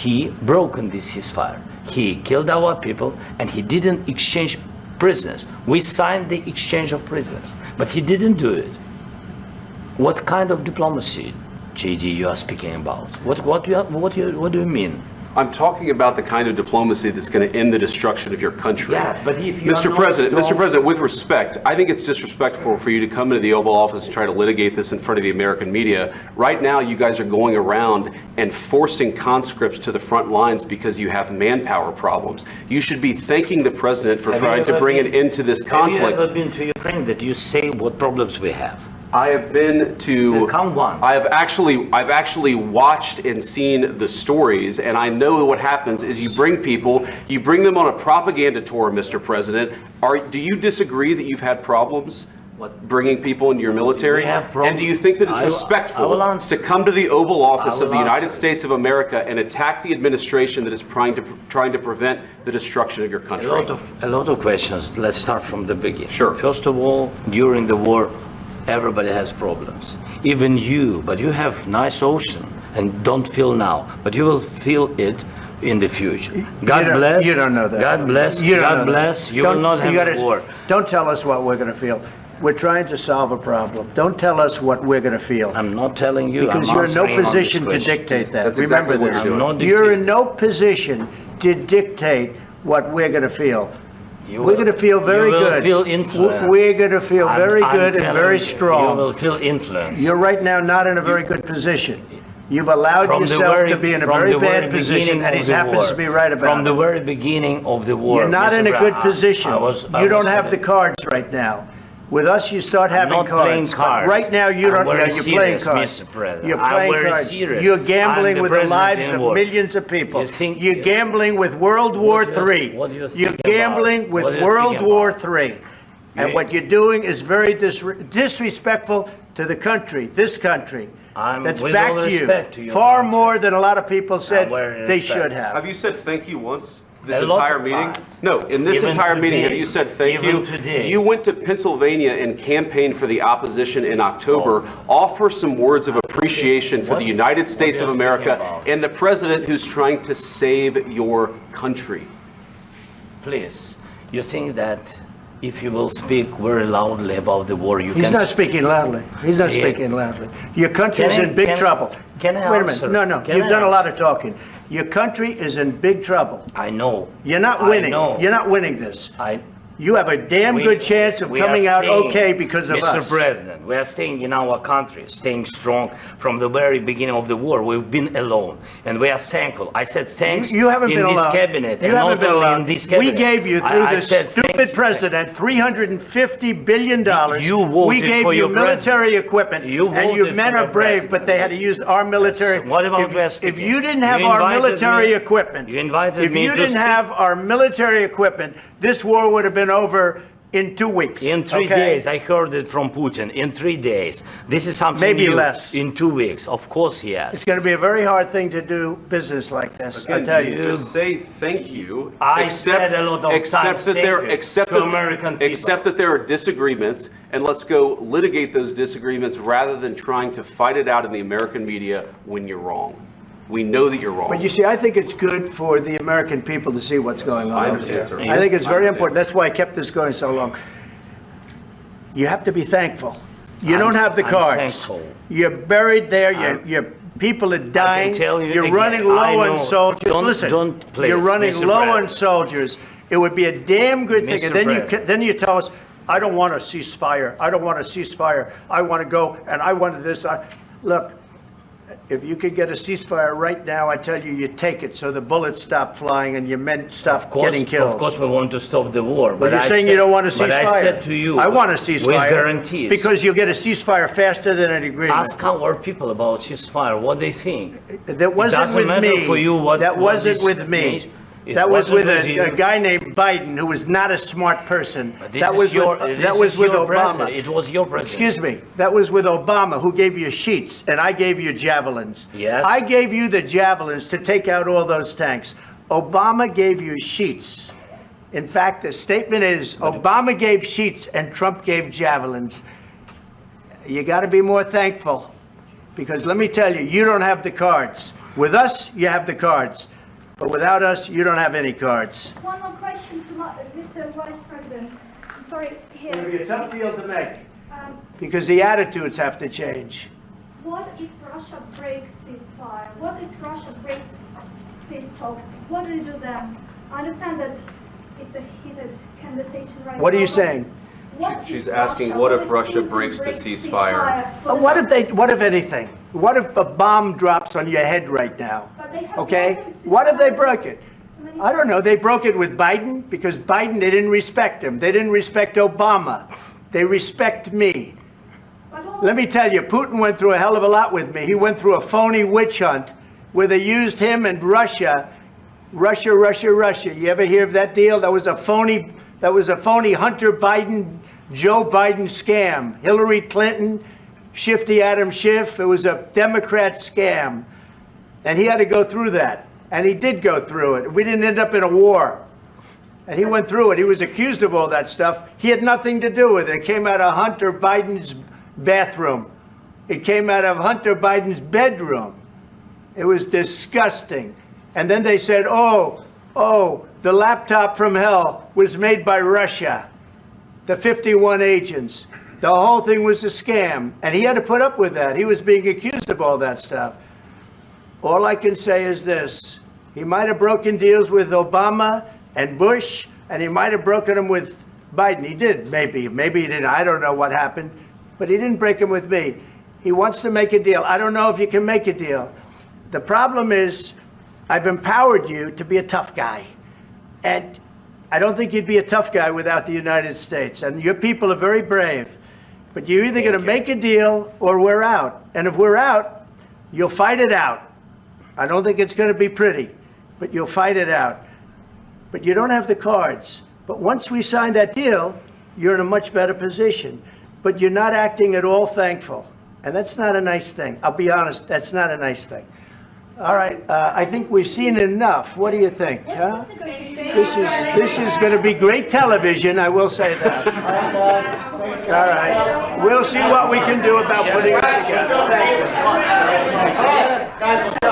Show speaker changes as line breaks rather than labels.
he broken this ceasefire. He killed our people, and he didn't exchange prisoners. We signed the exchange of prisoners, but he didn't do it. What kind of diplomacy, JD, you are speaking about? What do you mean?
I'm talking about the kind of diplomacy that's going to end the destruction of your country.
Yes, but if you
Mr. President, with respect, I think it's disrespectful for you to come into the Oval Office and try to litigate this in front of the American media. Right now, you guys are going around and forcing conscripts to the front lines because you have manpower problems. You should be thanking the president for trying to bring an end to this conflict.
Have you ever been to Ukraine that you say what problems we have?
I have been to.
Come once.
I've actually watched and seen the stories, and I know what happens is you bring them on a propaganda tour, Mr. President. Do you disagree that you've had problems bringing people into your military? And do you think that it's respectful to come to the Oval Office of the United States of America and attack the administration that is trying to prevent the destruction of your country?
A lot of questions. Let's start from the beginning.
Sure.
First of all, during the war, everybody has problems, even you, but you have nice ocean and don't feel now, but you will feel it in the future. God bless.
You don't know that.
God bless. God bless. You will not have a war.
Don't tell us what we're going to feel. We're trying to solve a problem. Don't tell us what we're going to feel.
I'm not telling you.
Because you're in no position to dictate that.
That's
Remember
exactly
this. You're in no position to dictate what we're going to feel. We're going to feel very good.
You will feel influence.
We're going to feel very good and very strong.
You will feel influence.
You're right now not in a very good position. You've allowed yourself to be in a very bad position, and he happens to be right about it.
From the very beginning of the war.
You're not in a good position. You don't have the cards right now. With us, you start having cards. But right now, you don't. You're playing cards. You're playing cards. You're gambling with the lives of millions of people. You're gambling with World War III. You're gambling with World War III. And what you're doing is very disrespectful to the country, this country. That's back to you. Far more than a lot of people said they should have.
Have you said thank you once? This entire meeting? No, in this entire meeting, have you said thank you? You went to Pennsylvania and campaigned for the opposition in October. Offer some words of appreciation for the United States of America and the president who's trying to save your country.
Please, you think that if you will speak very loudly about the war, you can...
He's not speaking loudly. He's not speaking loudly. Your country is in big trouble.
Can I
Wait a
answer?
minute. No. You've done a lot of talking. Your country is in big trouble.
I know.
You're not winning. You're not winning this. You have a damn good chance of coming out okay because of us.
Mr. President, we are staying in our country, staying strong from the very beginning of the war. We've been alone, and we are thankful. I said thanks
you haven't
in
been
this
alone.
cabinet.
You haven't been alone.
In this cabinet.
We gave you, through this stupid president, $350 billion.
You voted
we gave
for
you
your
military equipment, and your men are brave, but they had to use our military.
What about
if you didn't have our military equipment,
if
you didn't have our military equipment, this war would have been over in 2 weeks.
In 3 days. I heard it from Putin. In 3 days. This is something
maybe
new.
Less.
In 2 weeks. Of course, yes.
It's going to be a very hard thing to do business like this.
Again,
I tell you.
Just say thank you.
I said a lot of times
accept that there are disagreements, and let's go litigate those disagreements rather than trying to fight it out in the American media when you're wrong. We know that you're wrong.
But you see, I think it's good for the American people to see what's going on.
I understand, sir.
I think it's very important. That's why I kept this going so long. You have to be thankful. You don't have the cards.
Thankful.
You're buried there. Your people are dying. You're running low on soldiers. Listen, you're running low on soldiers. It would be a damn good thing. And then you tell us, I don't want a ceasefire. I don't want a ceasefire. I want to go and I want this. Look. If you could get a ceasefire right now, I tell you, you take it so the bullets stop flying and your men stop getting killed.
Of course, we want to stop the war.
But you're saying you don't want a ceasefire.
But I said to you,
I want a ceasefire.
With guarantees.
Because you'll get a ceasefire faster than an agreement.
Ask our people about ceasefire, what they think.
That wasn't with me. That wasn't with me. That was with a guy named Biden, who was not a smart person. That was with Obama.
It was your president.
Excuse me. That was with Obama, who gave you sheets, and I gave you javelins.
Yes.
I gave you the javelins to take out all those tanks. Obama gave you sheets. In fact, the statement is Obama gave sheets and Trump gave javelins. You got to be more thankful, because let me tell you, you don't have the cards. With us, you have the cards. But without us, you don't have any cards.
One more question to Mr. Vice President. I'm sorry, here.
It'll be a tough deal to make,
Um,
because the attitudes have to change.
What if Russia breaks ceasefire? What if Russia breaks peace talks? What do you do then? I understand that it's a heated conversation right now.
What are you saying?
She's asking, what if Russia breaks the ceasefire?
What if anything? What if a bomb drops on your head right now?
But they have
Okay?
weapons to
What if they
fire.
broke it? I don't know. They broke it with Biden because Biden, they didn't respect him. They didn't respect Obama. They respect me.
But all-
Let me tell you, Putin went through a hell of a lot with me. He went through a phony witch hunt where they used him and Russia. You ever hear of that deal? That was a phony Hunter Biden, Joe Biden scam. Hillary Clinton, Shifty Adam Schiff. It was a Democrat scam. And he had to go through that. And he did go through it. We didn't end up in a war. And he went through it. He was accused of all that stuff. He had nothing to do with it. It came out of Hunter Biden's bathroom. It came out of Hunter Biden's bedroom. It was disgusting. And then they said, oh, the laptop from hell was made by Russia. The 51 agents. The whole thing was a scam. And he had to put up with that. He was being accused of all that stuff. All I can say is this. He might have broken deals with Obama and Bush, and he might have broken them with Biden. He did, maybe. Maybe he didn't. I don't know what happened. But he didn't break them with me. He wants to make a deal. I don't know if you can make a deal. The problem is, I've empowered you to be a tough guy. And I don't think you'd be a tough guy without the United States. And your people are very brave. But you're either going to make a deal or we're out. And if we're out, you'll fight it out. I don't think it's going to be pretty, but you'll fight it out. But you don't have the cards. But once we sign that deal, you're in a much better position. But you're not acting at all thankful. And that's not a nice thing. I'll be honest, that's not a nice thing. All right, I think we've seen enough. What do you think? Huh? This is going to be great television, I will say that. All right, we'll see what we can do about putting it together. Thank you.